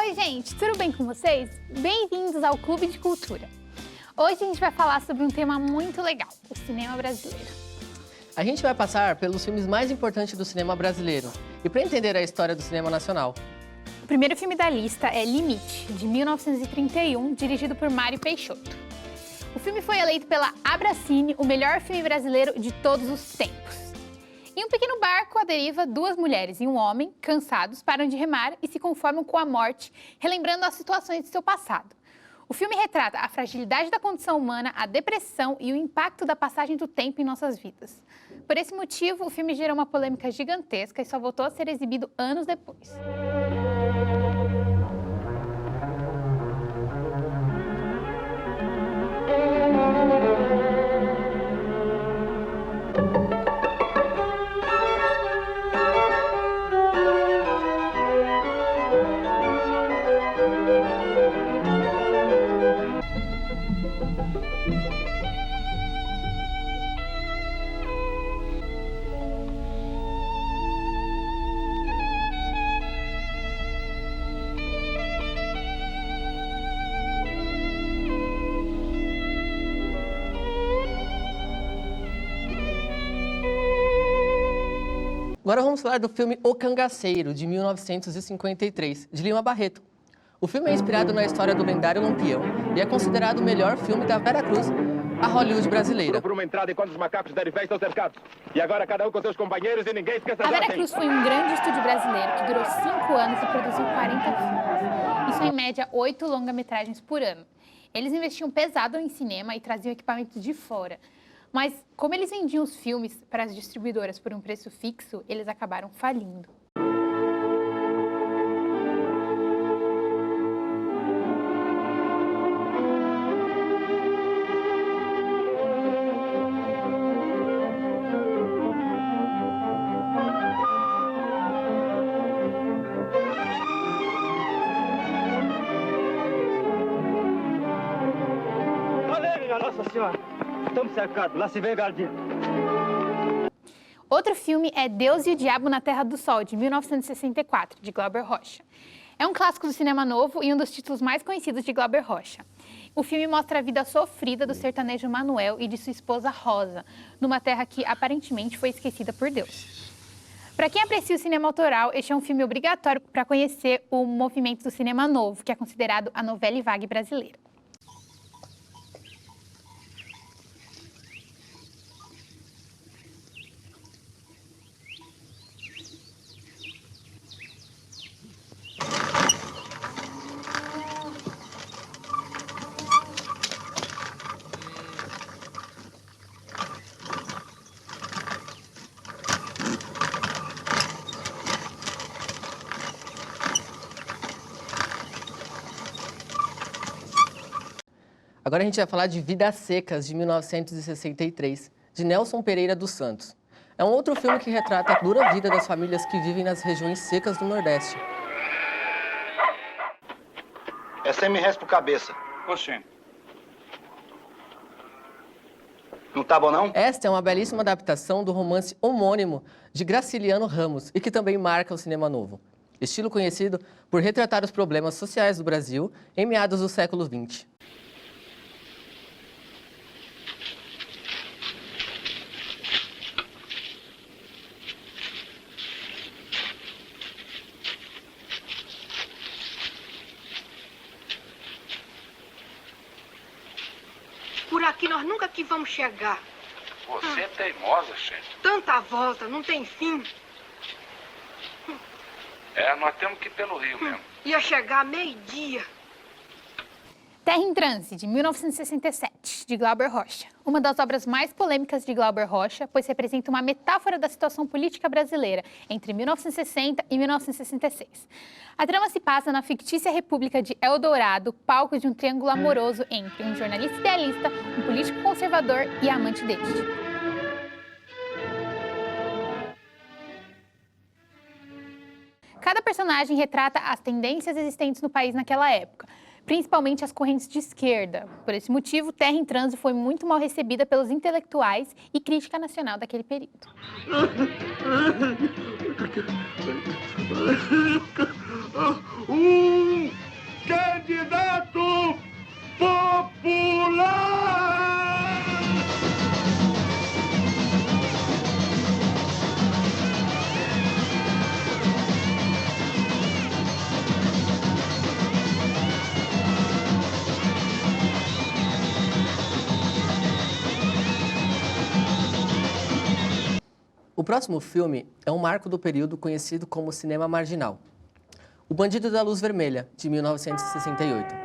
Oi, gente, tudo bem com vocês? Bem-vindos ao Clube de Cultura. Hoje a gente vai falar sobre um tema muito legal, o cinema brasileiro. A gente vai passar pelos filmes mais importantes do cinema brasileiro e para entender a história do cinema nacional. O primeiro filme da lista é Limite, de 1931, dirigido por Mário Peixoto. O filme foi eleito pela Abracine o melhor filme brasileiro de todos os tempos. Em um pequeno barco à deriva, duas mulheres e um homem, cansados, param de remar e se conformam com a morte, relembrando as situações de seu passado. O filme retrata a fragilidade da condição humana, a depressão e o impacto da passagem do tempo em nossas vidas. Por esse motivo, o filme gerou uma polêmica gigantesca e só voltou a ser exibido anos depois. Agora vamos falar do filme O Cangaceiro, de 1953, de Lima Barreto. O filme é inspirado na história do lendário Lampião e é considerado o melhor filme da Veracruz, a Hollywood brasileira. Por uma entrada enquanto os macacos derem fé estão cercados. E agora cada um com seus companheiros e ninguém esqueça A Veracruz foi um grande estúdio brasileiro que durou 5 anos e produziu 40 filmes. Isso é, em média, 8 longa-metragens por ano. Eles investiam pesado em cinema e traziam equipamentos de fora. Mas, como eles vendiam os filmes para as distribuidoras por um preço fixo, eles acabaram falindo. Valeu, minha Nossa Senhora! Estamos cercados, lá se vê Gardinha. Outro filme é Deus e o Diabo na Terra do Sol, de 1964, de Glauber Rocha. É um clássico do cinema novo e um dos títulos mais conhecidos de Glauber Rocha. O filme mostra a vida sofrida do sertanejo Manuel e de sua esposa Rosa, numa terra que aparentemente foi esquecida por Deus. Para quem aprecia o cinema autoral, este é um filme obrigatório para conhecer o movimento do cinema novo, que é considerado a novela vague brasileira. Agora a gente vai falar de Vidas Secas, de 1963, de Nelson Pereira dos Santos. É um outro filme que retrata a dura vida das famílias que vivem nas regiões secas do Nordeste. É 100 mil pro cabeça. Oxê. Não tá bom, não? Esta é uma belíssima adaptação do romance homônimo de Graciliano Ramos e que também marca o cinema novo. Estilo conhecido por retratar os problemas sociais do Brasil em meados do século XX. Por aqui nós nunca que vamos chegar. Você é teimosa, chefe. Tanta volta, não tem fim. Nós temos que ir pelo rio mesmo. Ia chegar meio-dia. Terra em Transe, de 1967, de Glauber Rocha. Uma das obras mais polêmicas de Glauber Rocha, pois representa uma metáfora da situação política brasileira entre 1960 e 1966. A trama se passa na fictícia República de Eldorado, palco de um triângulo amoroso entre um jornalista idealista, um político conservador e a amante deste. Cada personagem retrata as tendências existentes no país naquela época, principalmente as correntes de esquerda. Por esse motivo, Terra em Transe foi muito mal recebida pelos intelectuais e crítica nacional daquele período. O próximo filme é um marco do período conhecido como cinema marginal. O Bandido da Luz Vermelha, de 1968.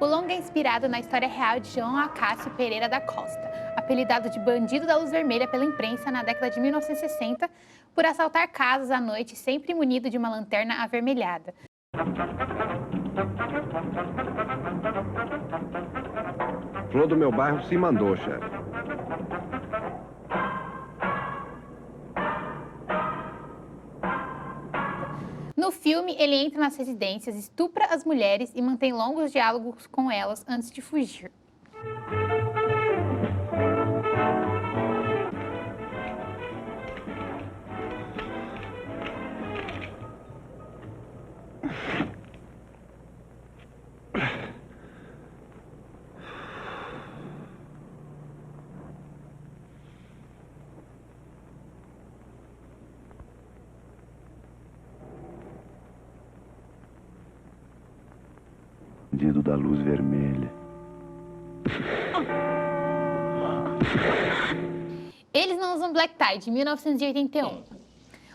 O longa é inspirado na história real de João Acácio Pereira da Costa, apelidado de Bandido da Luz Vermelha pela imprensa na década de 1960, por assaltar casas à noite sempre munido de uma lanterna avermelhada. Flor do meu bairro se mandou, chefe. No filme, ele entra nas residências, estupra as mulheres e mantém longos diálogos com elas antes de fugir. Bandido da Luz Vermelha. Eles Não Usam Black Tie, de 1981.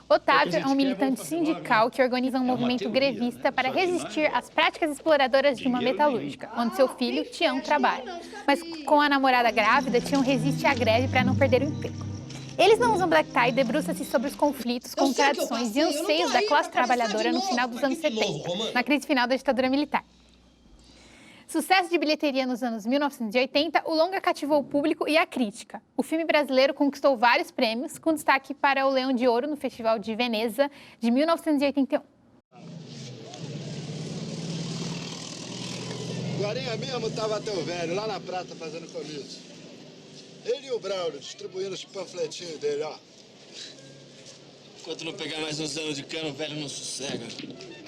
Otávio é um militante sindical que organiza um movimento grevista para resistir às práticas exploradoras de uma metalúrgica, onde seu filho, Tião, trabalha. Mas com a namorada grávida, Tião resiste à greve para não perder o emprego. Eles Não Usam Black Tie debruça-se sobre os conflitos, contradições e anseios da classe trabalhadora no final dos anos 70, na crise final da ditadura militar. Sucesso de bilheteria nos anos 1980, o longa cativou o público e a crítica. O filme brasileiro conquistou vários prêmios, com destaque para o Leão de Ouro no Festival de Veneza, de 1981. Guarinha mesmo estava até o velho, lá na prata, fazendo comício. Ele e o Braulio distribuindo os panfletinhos dele, ó. Enquanto não pegar mais uns anos de cano, o velho não sossega.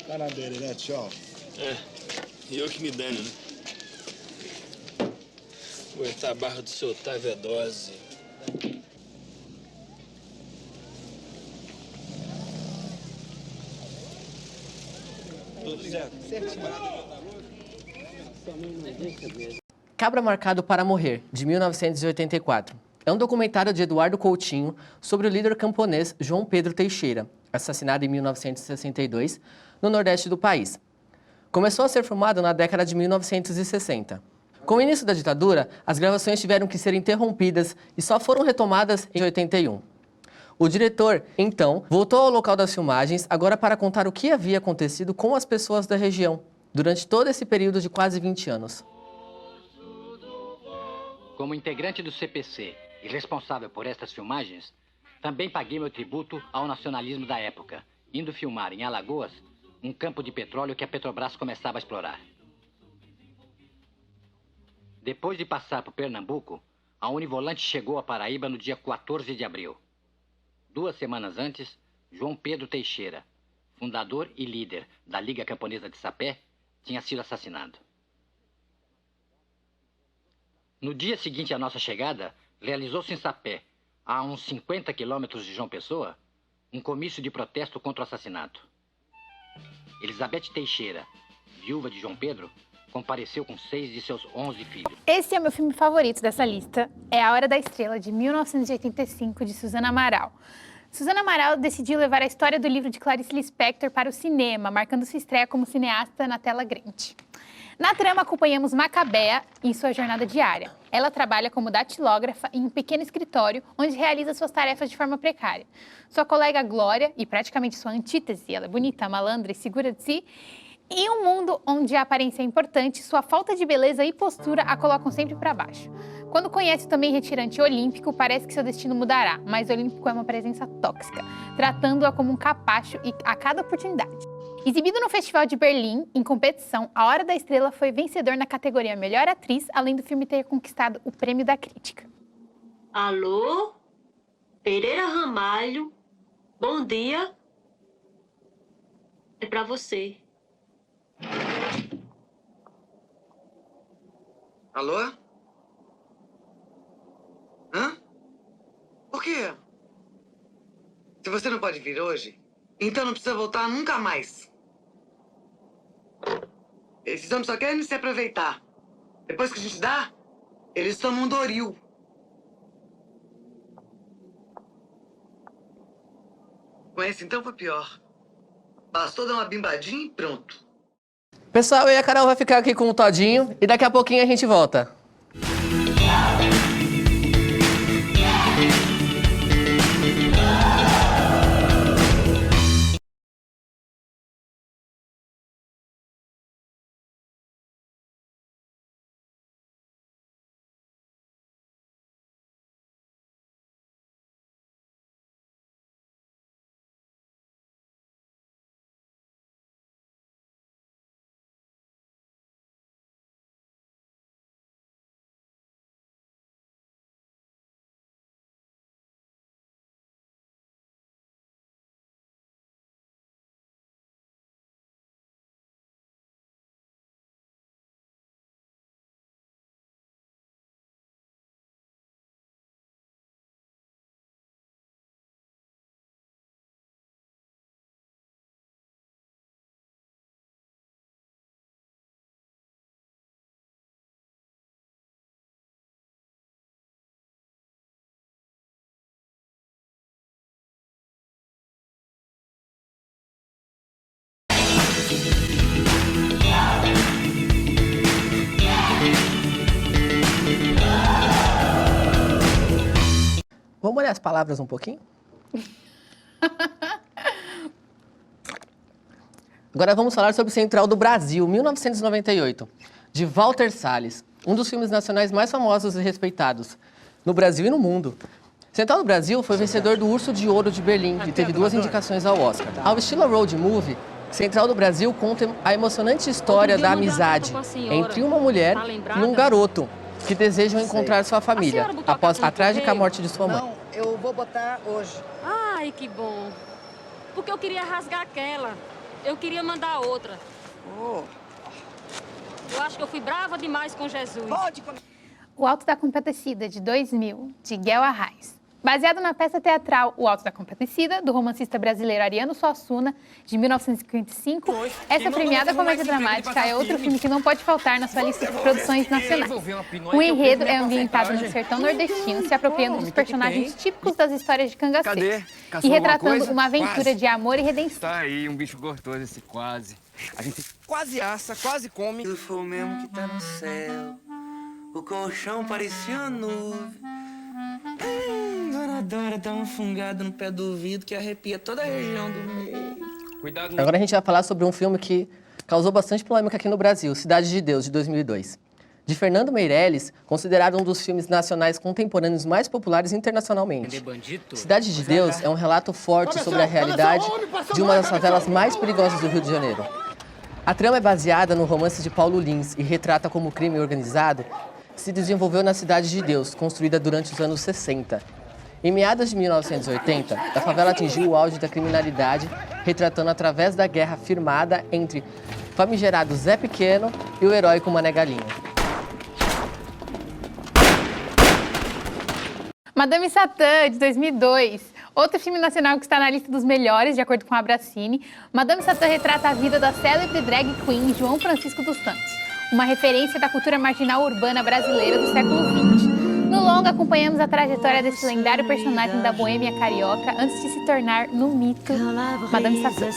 Tá na dele, né, tchau? É, e eu que me dane, né? Aguentar a barra do seu Otávio é dose. Tudo certo? Cabra Marcado para Morrer, de 1984. É um documentário de Eduardo Coutinho sobre o líder camponês João Pedro Teixeira, assassinado em 1962, no nordeste do país. Começou a ser filmado na década de 1960. Com o início da ditadura, as gravações tiveram que ser interrompidas e só foram retomadas em 81. O diretor, então, voltou ao local das filmagens, agora para contar o que havia acontecido com as pessoas da região, durante todo esse período de quase 20 anos. Como integrante do CPC e responsável por estas filmagens, também paguei meu tributo ao nacionalismo da época, indo filmar em Alagoas um campo de petróleo que a Petrobras começava a explorar. Depois de passar por Pernambuco, a Univolante chegou a Paraíba no dia 14 de abril. 2 semanas antes, João Pedro Teixeira, fundador e líder da Liga Camponesa de Sapé, tinha sido assassinado. No dia seguinte à nossa chegada, realizou-se em Sapé, a uns 50 quilômetros de João Pessoa, um comício de protesto contra o assassinato. Elizabeth Teixeira, viúva de João Pedro, compareceu com 6 de seus 11 filhos. Esse é o meu filme favorito dessa lista, é A Hora da Estrela, de 1985, de Suzana Amaral. Suzana Amaral decidiu levar a história do livro de Clarice Lispector para o cinema, marcando sua estreia como cineasta na tela grande. Na trama, acompanhamos Macabea em sua jornada diária. Ela trabalha como datilógrafa em um pequeno escritório, onde realiza suas tarefas de forma precária. Sua colega Glória, e praticamente sua antítese, ela é bonita, malandra e segura de si, em um mundo onde a aparência é importante, sua falta de beleza e postura a colocam sempre para baixo. Quando conhece o também retirante Olímpico, parece que seu destino mudará, mas Olímpico é uma presença tóxica, tratando-a como um capacho a cada oportunidade. Exibido no Festival de Berlim, em competição, A Hora da Estrela foi vencedor na categoria Melhor Atriz, além do filme ter conquistado o Prêmio da Crítica. Alô? Pereira Ramalho? Bom dia. É pra você. Alô? Hã? Por quê? Se você não pode vir hoje, então não precisa voltar nunca mais. Esses homens só querem se aproveitar. Depois que a gente dá, eles tomam um Doril. Com esse, então, foi pior. Bastou dar uma bimbadinha e pronto. Pessoal, eu e a Carol vai ficar aqui com o Todinho e daqui a pouquinho a gente volta. Vamos olhar as palavras um pouquinho? Agora vamos falar sobre Central do Brasil, 1998, de Walter Salles, um dos filmes nacionais mais famosos e respeitados no Brasil e no mundo. Central do Brasil foi vencedor do Urso de Ouro de Berlim e teve 2 indicações ao Oscar. Ao estilo road movie, Central do Brasil conta a emocionante história da amizade entre uma mulher e um garoto que desejam encontrar sua família após a trágica morte de sua mãe. Não, eu vou botar hoje. Ai, que bom. Porque eu queria rasgar aquela. Eu queria mandar outra. Oh. Eu acho que eu fui brava demais com Jesus. O Alto da Compadecida, de 2000, de Guel Arraes. Baseado na peça teatral O Alto da Compadecida, do romancista brasileiro Ariano Suassuna, de 1955, essa premiada comédia dramática é outro filme que não pode faltar na sua lista de produções nacionais. O enredo é ambientado no sertão nordestino, se apropriando dos personagens típicos das histórias de cangaceiros e retratando uma aventura de amor e redenção. Tá aí, um bicho gostoso esse quase. A gente quase assa, quase come. Se for mesmo que tá no céu, o colchão parecia uma nuvem. Dona Dora dá um fungado no pé do ouvido que arrepia toda a região do meio. Cuidado. Agora a gente vai falar sobre um filme que causou bastante polêmica aqui no Brasil, Cidade de Deus, de 2002. De Fernando Meirelles, considerado um dos filmes nacionais contemporâneos mais populares internacionalmente. Cidade de Deus é um relato forte sobre a realidade de uma das favelas mais perigosas do Rio de Janeiro. A trama é baseada no romance de Paulo Lins e retrata como o crime organizado se desenvolveu na Cidade de Deus, construída durante os anos 60. Em meados de 1980, a favela atingiu o auge da criminalidade, retratando através da guerra firmada entre famigerado Zé Pequeno e o heróico Mané Galinha. Madame Satã, de 2002. Outro filme nacional que está na lista dos melhores, de acordo com a Abracine. Madame Satã retrata a vida da célebre drag queen João Francisco dos Santos, uma referência da cultura marginal urbana brasileira do século XX. No longa, acompanhamos a trajetória desse lendário personagem da boêmia carioca antes de se tornar no mito Madame Satã.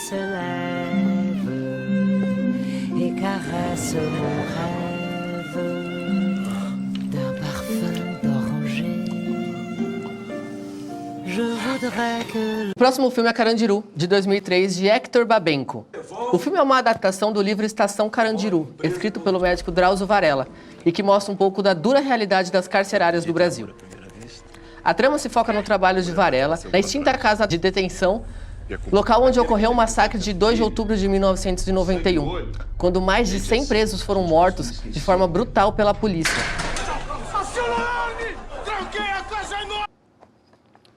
O próximo filme é Carandiru, de 2003, de Hector Babenco. O filme é uma adaptação do livro Estação Carandiru, escrito pelo médico Drauzio Varela, e que mostra um pouco da dura realidade das carcerárias do Brasil. A trama se foca no trabalho de Varela, na extinta casa de detenção, local onde ocorreu o massacre de 2 de outubro de 1991, quando mais de 100 presos foram mortos de forma brutal pela polícia.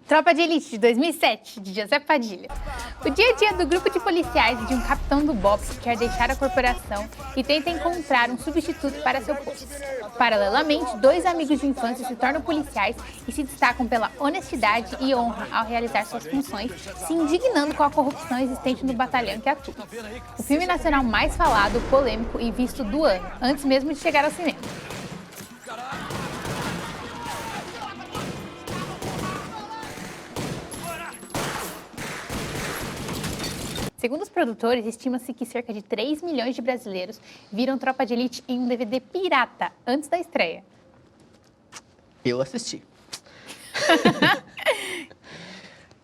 Tropa de Elite, de 2007, de José Padilha. O dia a dia do grupo de policiais e de um capitão do BOPE que quer deixar a corporação e tenta encontrar um substituto para seu posto. Paralelamente, 2 amigos de infância se tornam policiais e se destacam pela honestidade e honra ao realizar suas funções, se indignando com a corrupção existente no batalhão que atua. O filme nacional mais falado, polêmico e visto do ano, antes mesmo de chegar ao cinema. Segundo os produtores, estima-se que cerca de 3 milhões de brasileiros viram Tropa de Elite em um DVD pirata antes da estreia. Eu assisti.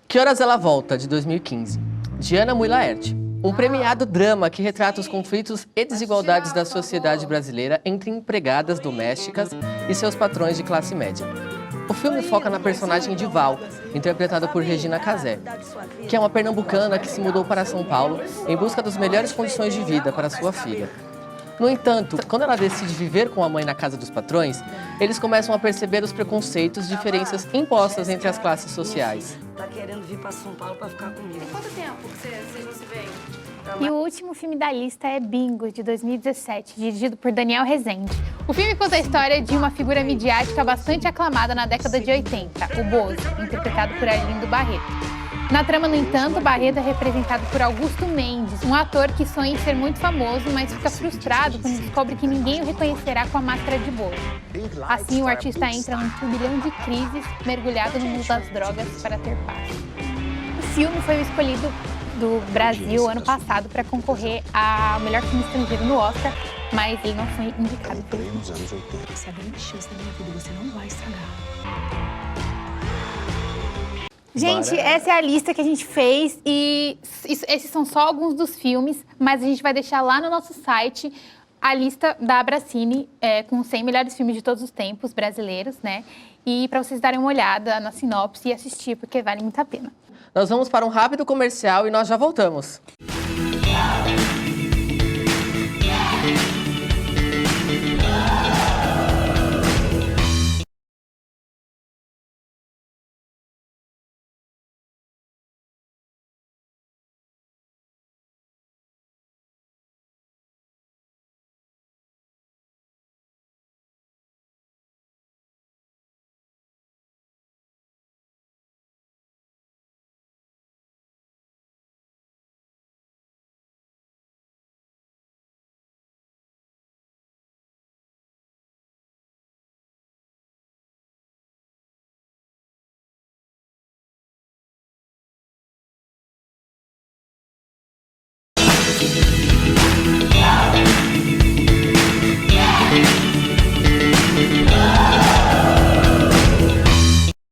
Que Horas Ela Volta, de 2015. De Ana Mui Laerte. Um premiado drama que retrata os conflitos e desigualdades da sociedade brasileira entre empregadas domésticas e seus patrões de classe média. O filme foca na personagem de Val, interpretada por Regina Casé, que é uma pernambucana que se mudou para São Paulo em busca das melhores condições de vida para sua filha. No entanto, quando ela decide viver com a mãe na casa dos patrões, eles começam a perceber os preconceitos e diferenças impostas entre as classes sociais. Tá querendo vir para São Paulo para ficar comigo. Quanto tempo que vocês não se veem? E o último filme da lista é Bingo, de 2017, dirigido por Daniel Rezende. O filme conta a história de uma figura midiática bastante aclamada na década de 80, o Bozo, interpretado por Arlindo Barreto. Na trama, no entanto, Barreto é representado por Augusto Mendes, um ator que sonha em ser muito famoso, mas fica frustrado quando descobre que ninguém o reconhecerá com a máscara de Bozo. Assim, o artista entra num turbilhão de crises, mergulhado no mundo das drogas para ter paz. O filme foi o escolhido do Brasil ano passado para concorrer ao melhor filme estrangeiro no Oscar, mas ele não foi indicado. Nos anos 80. Essa é a grande chance da minha vida, você não vai estragar. Gente, essa é a lista que a gente fez e esses são só alguns dos filmes, mas a gente vai deixar lá no nosso site a lista da Abracine com os 100 melhores filmes de todos os tempos brasileiros, né? E para vocês darem uma olhada na sinopse e assistir, porque vale muito a pena. Nós vamos para um rápido comercial e nós já voltamos.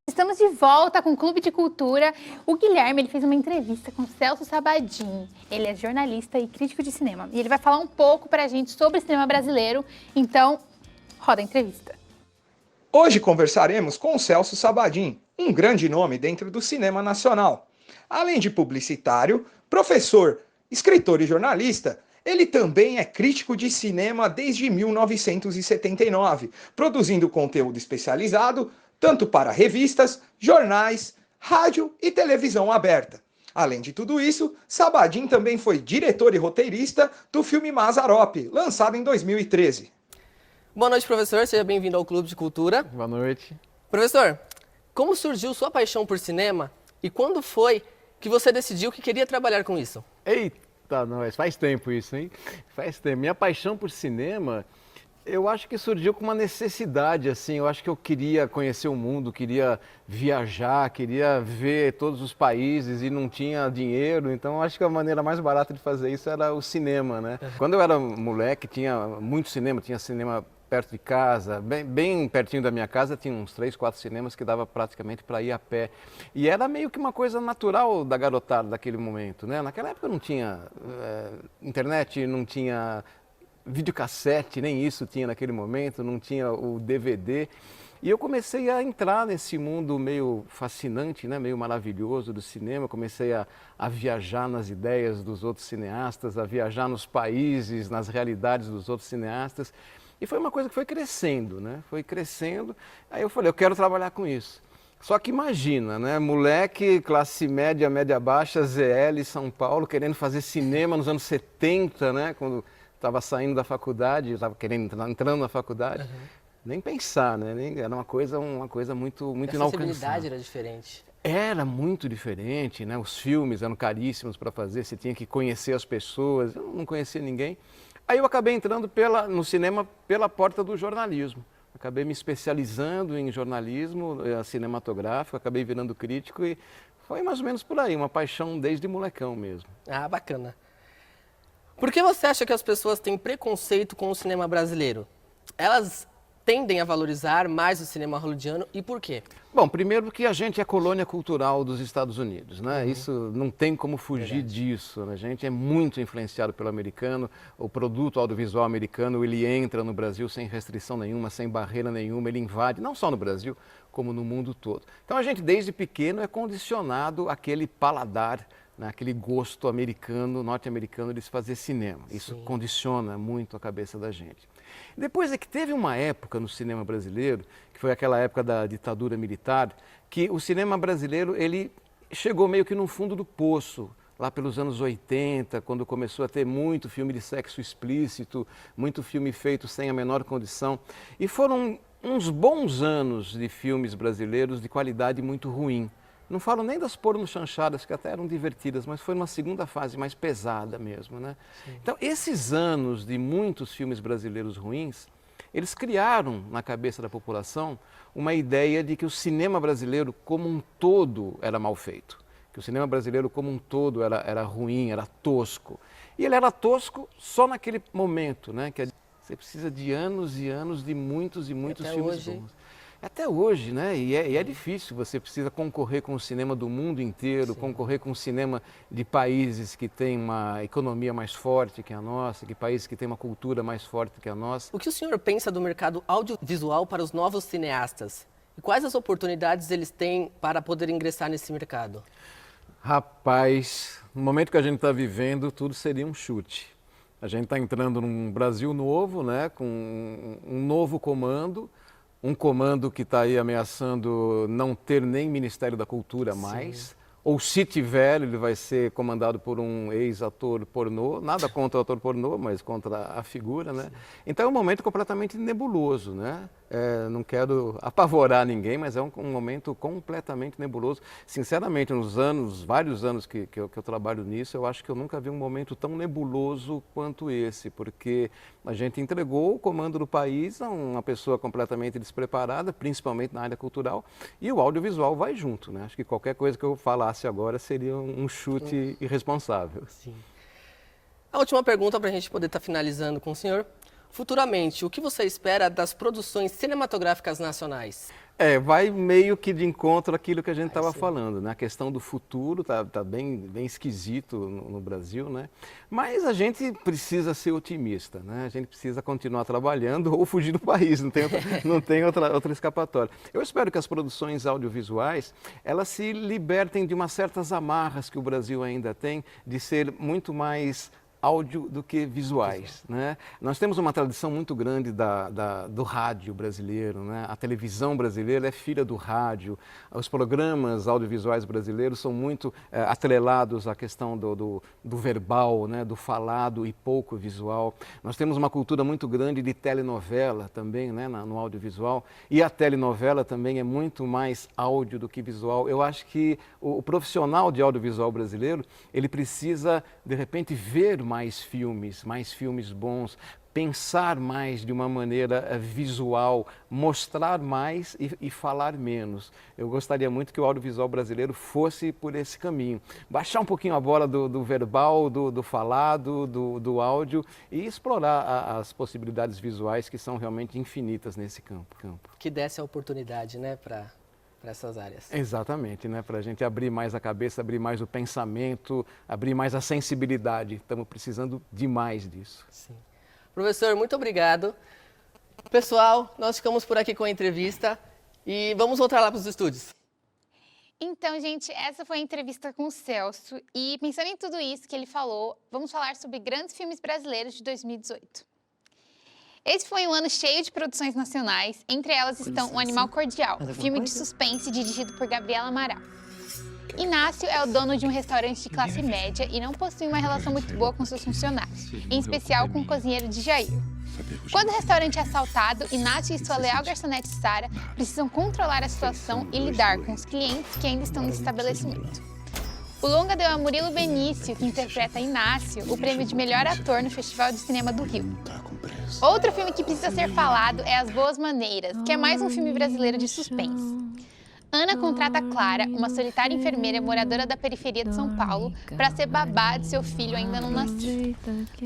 Estamos de volta com o Clube de Cultura. O Guilherme ele fez uma entrevista com Celso Sabadin. Ele é jornalista e crítico de cinema. E ele vai falar um pouco pra gente sobre o cinema brasileiro. Então, roda a entrevista. Hoje conversaremos com o Celso Sabadin, um grande nome dentro do cinema nacional. Além de publicitário, professor, escritor e jornalista, ele também é crítico de cinema desde 1979, produzindo conteúdo especializado tanto para revistas, jornais, rádio e televisão aberta. Além de tudo isso, Sabadin também foi diretor e roteirista do filme Mazzaropi, lançado em 2013. Boa noite, professor. Seja bem-vindo ao Clube de Cultura. Boa noite. Professor, como surgiu sua paixão por cinema e quando foi que você decidiu que queria trabalhar com isso? Eita, nós, faz tempo isso, hein? Faz tempo. Minha paixão por cinema, eu acho que surgiu com uma necessidade, assim. Eu acho que eu queria conhecer o mundo, queria viajar, queria ver todos os países e não tinha dinheiro. Então, eu acho que a maneira mais barata de fazer isso era o cinema, né? Quando eu era moleque, tinha muito cinema, tinha cinema perto de casa, bem pertinho da minha casa, tinha uns 3, 4 cinemas que dava praticamente para ir a pé. E era meio que uma coisa natural da garotada daquele momento, né? Naquela época não tinha internet, não tinha videocassete, nem isso tinha naquele momento, não tinha o DVD. E eu comecei a entrar nesse mundo meio fascinante, né? Meio maravilhoso do cinema. Comecei a viajar nas ideias dos outros cineastas, a viajar nos países, nas realidades dos outros cineastas. E foi uma coisa que foi crescendo, né? Foi crescendo. Aí eu falei, eu quero trabalhar com isso. Só que imagina, né? Moleque, classe média, média baixa, ZL, São Paulo, querendo fazer cinema nos anos 70, né? Quando estava saindo da faculdade, estava entrando na faculdade. Nem pensar, né? Era uma coisa muito inalcançável. A sensibilidade era diferente. Era muito diferente, né? Os filmes eram caríssimos para fazer, você tinha que conhecer as pessoas, eu não conhecia ninguém. Aí eu acabei entrando no cinema pela porta do jornalismo. Acabei me especializando em jornalismo cinematográfico, acabei virando crítico e foi mais ou menos por aí, uma paixão desde molecão mesmo. Ah, bacana. Por que você acha que as pessoas têm preconceito com o cinema brasileiro? Elas tendem a valorizar mais o cinema hollywoodiano e por quê? Bom, primeiro porque a gente é colônia cultural dos Estados Unidos, né? Isso não tem como fugir disso, né? A gente é muito influenciado pelo americano, o produto audiovisual americano, ele entra no Brasil sem restrição nenhuma, sem barreira nenhuma, ele invade, não só no Brasil, como no mundo todo. Então a gente desde pequeno é condicionado àquele paladar, né, aquele gosto americano, norte-americano de se fazer cinema. Isso condiciona muito a cabeça da gente. Depois é que teve uma época no cinema brasileiro, que foi aquela época da ditadura militar, que o cinema brasileiro ele chegou meio que no fundo do poço, lá pelos anos 80, quando começou a ter muito filme de sexo explícito, muito filme feito sem a menor condição. E foram uns bons anos de filmes brasileiros de qualidade muito ruim. Não falo nem das porno-chanchadas, que até eram divertidas, mas foi uma segunda fase mais pesada mesmo, né? Então, esses anos de muitos filmes brasileiros ruins, eles criaram na cabeça da população uma ideia de que o cinema brasileiro como um todo era mal feito, que o cinema brasileiro como um todo era ruim, era tosco. E ele era tosco só naquele momento, né? Que você precisa de anos e anos de muitos e muitos filmes bons. Até hoje, né? E é difícil, você precisa concorrer com o cinema do mundo inteiro, concorrer com o cinema de países que têm uma economia mais forte que a nossa, que países que têm uma cultura mais forte que a nossa. O que o senhor pensa do mercado audiovisual para os novos cineastas? E quais as oportunidades eles têm para poder ingressar nesse mercado? Rapaz, no momento que a gente está vivendo, tudo seria um chute. A gente está entrando num Brasil novo, né? Com um novo comando. Um comando que está aí ameaçando não ter nem Ministério da Cultura mais, ou se tiver, ele vai ser comandado por um ex-ator pornô, nada contra o ator pornô, mas contra a figura, né? Então é um momento completamente nebuloso, né? Não quero apavorar ninguém, mas é um momento completamente nebuloso. Sinceramente, nos vários anos que eu trabalho nisso, eu acho que eu nunca vi um momento tão nebuloso quanto esse, porque a gente entregou o comando do país a uma pessoa completamente despreparada, principalmente na área cultural, e o audiovisual vai junto, né? Acho que qualquer coisa que eu falasse agora seria um chute irresponsável. Sim. A última pergunta para a gente poder estar finalizando com o senhor. Futuramente, o que você espera das produções cinematográficas nacionais? Vai meio que de encontro àquilo que a gente estava falando, né? A questão do futuro tá bem esquisito no Brasil, né? Mas a gente precisa ser otimista, né? A gente precisa continuar trabalhando ou fugir do país, não tem outra escapatória. Eu espero que as produções audiovisuais, elas se libertem de umas certas amarras que o Brasil ainda tem, de ser muito mais áudio do que visuais, né? Nós temos uma tradição muito grande do rádio brasileiro, né? A televisão brasileira é filha do rádio, os programas audiovisuais brasileiros são muito atrelados à questão do verbal, né? Do falado e pouco visual. Nós temos uma cultura muito grande de telenovela também, né? No audiovisual, e a telenovela também é muito mais áudio do que visual. Eu acho que o profissional de audiovisual brasileiro, ele precisa, de repente, ver mais filmes bons, pensar mais de uma maneira visual, mostrar mais e falar menos. Eu gostaria muito que o audiovisual brasileiro fosse por esse caminho. Baixar um pouquinho a bola do verbal, do falado, do áudio e explorar as possibilidades visuais que são realmente infinitas nesse campo. Que desse a oportunidade, né, para essas áreas. Exatamente, né? Para a gente abrir mais a cabeça, abrir mais o pensamento, abrir mais a sensibilidade. Estamos precisando demais disso. Sim. Professor, muito obrigado. Pessoal, nós ficamos por aqui com a entrevista e vamos voltar lá para os estúdios. Então, gente, essa foi a entrevista com o Celso e pensando em tudo isso que ele falou, vamos falar sobre grandes filmes brasileiros de 2018. Esse foi um ano cheio de produções nacionais, entre elas estão O Animal Cordial, filme de suspense dirigido por Gabriela Amaral. Inácio é o dono de um restaurante de classe média e não possui uma relação muito boa com seus funcionários, em especial com o cozinheiro de Jair. Quando o restaurante é assaltado, Inácio e sua leal garçonete Sara precisam controlar a situação e lidar com os clientes que ainda estão no estabelecimento. O longa deu a Murilo Benício, que interpreta Inácio, o prêmio de melhor ator no Festival de Cinema do Rio. Outro filme que precisa ser falado é As Boas Maneiras, que é mais um filme brasileiro de suspense. Ana contrata Clara, uma solitária enfermeira moradora da periferia de São Paulo, para ser babá de seu filho ainda não nascido.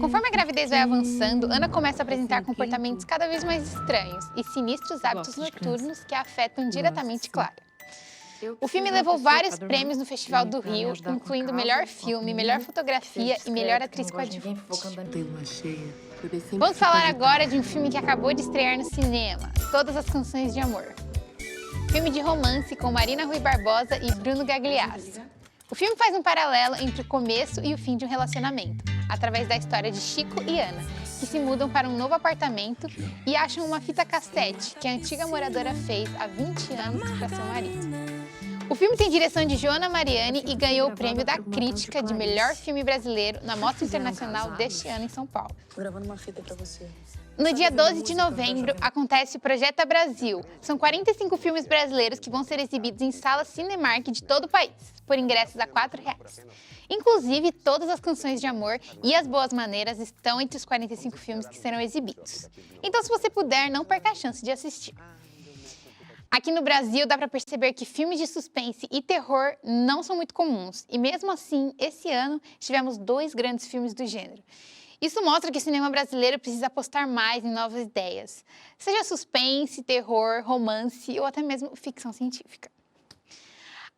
Conforme a gravidez vai avançando, Ana começa a apresentar comportamentos cada vez mais estranhos e sinistros hábitos noturnos que afetam diretamente Clara. O filme levou vários prêmios no Festival do Rio, incluindo melhor filme, melhor fotografia e melhor atriz coadjuvante. Vamos falar agora de um filme que acabou de estrear no cinema, Todas as Canções de Amor. Filme de romance com Marina Rui Barbosa e Bruno Gagliasso. O filme faz um paralelo entre o começo e o fim de um relacionamento, através da história de Chico e Ana, que se mudam para um novo apartamento e acham uma fita cassete que a antiga moradora fez há 20 anos para seu marido. O filme tem direção de Joana Mariani e ganhou o prêmio da crítica de melhor filme brasileiro na Mostra Internacional deste ano em São Paulo. Tô gravando uma fita pra você. No dia 12 de novembro, acontece o Projeta Brasil. São 45 filmes brasileiros que vão ser exibidos em salas Cinemark de todo o país, por ingressos a R$ 4,00. Inclusive, Todas as Canções de Amor e As Boas Maneiras estão entre os 45 filmes que serão exibidos. Então, se você puder, não perca a chance de assistir. Aqui no Brasil, dá para perceber que filmes de suspense e terror não são muito comuns. E mesmo assim, esse ano, tivemos 2 grandes filmes do gênero. Isso mostra que o cinema brasileiro precisa apostar mais em novas ideias, seja suspense, terror, romance ou até mesmo ficção científica.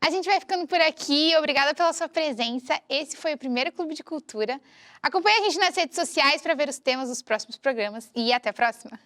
A gente vai ficando por aqui, obrigada pela sua presença. Esse foi o primeiro Clube de Cultura. Acompanhe a gente nas redes sociais para ver os temas dos próximos programas e até a próxima!